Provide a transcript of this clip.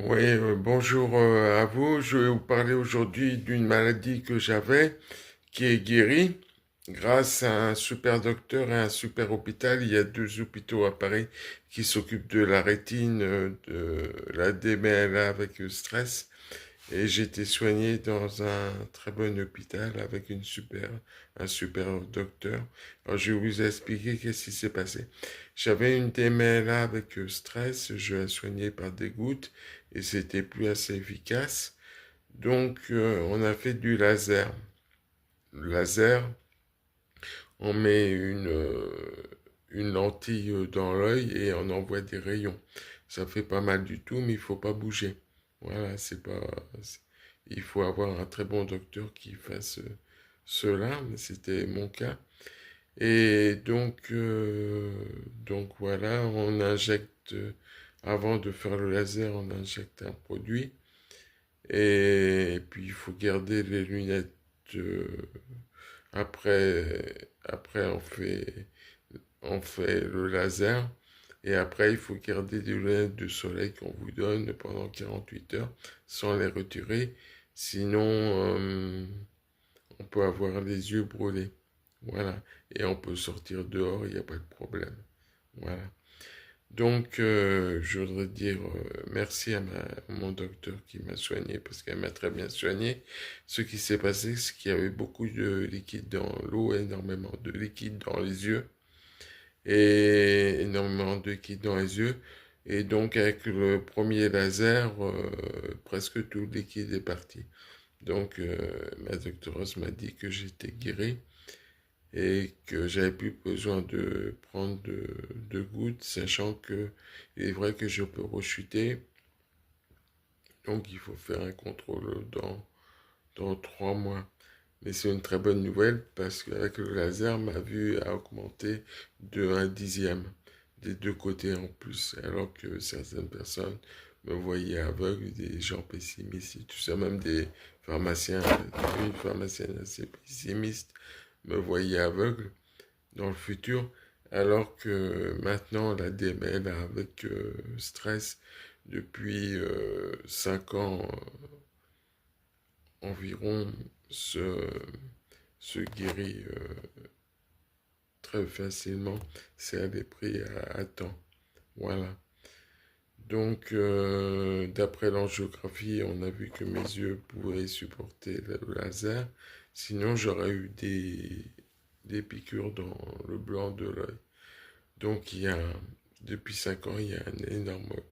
Oui, bonjour à vous. Je vais vous parler aujourd'hui d'une maladie que j'avais qui est guérie grâce à un super docteur et un super hôpital. Il y a deux hôpitaux à Paris qui s'occupent de la rétine, de la DMLA avec le stress. Et j'ai été soigné dans un très bon hôpital avec un super docteur. Alors, je vais vous expliquer qu'est-ce qui s'est passé. J'avais une DMLA avec stress, je l'ai soigné par des gouttes et c'était plus assez efficace. Donc, on a fait du laser. Le laser, on met une lentille dans l'œil et on envoie des rayons. Ça fait pas mal du tout, mais il faut pas bouger. Voilà, c'est pas. Il faut avoir un très bon docteur qui fasse cela, mais c'était mon cas. Et donc voilà, on injecte, avant de faire le laser, on injecte un produit. Et puis il faut garder les lunettes après on fait le laser. Et après, il faut garder des lunettes de soleil qu'on vous donne pendant 48 heures sans les retirer. Sinon, on peut avoir les yeux brûlés. Voilà. Et on peut sortir dehors, il n'y a pas de problème. Voilà. Donc, je voudrais dire merci à mon docteur qui m'a soigné parce qu'elle m'a très bien soigné. Ce qui s'est passé, c'est qu'il y avait beaucoup de liquide dans l'eau, énormément de liquide dans les yeux et énormément de liquide dans les yeux. Et donc, avec le premier laser, presque tout le liquide est parti. Donc, ma docteure m'a dit que j'étais guéri et que j'avais plus besoin de prendre de gouttes, sachant que il est vrai que je peux rechuter, donc il faut faire un contrôle dans 3 mois. Mais c'est une très bonne nouvelle parce qu'avec le laser, ma vue a augmenté de 1/10 des deux côtés en plus, alors que certaines personnes me voyaient aveugle, des gens pessimistes et tout ça, même des pharmaciens, une pharmacienne assez pessimiste me voyait aveugle dans le futur, alors que maintenant la DML avec stress depuis 5 ans environ se, se guérit très facilement si elle est prise à temps. Voilà. Donc, d'après l'angiographie, on a vu que mes yeux pouvaient supporter le laser. Sinon, j'aurais eu des piqûres dans le blanc de l'œil. Donc, depuis 5 ans, il y a un énorme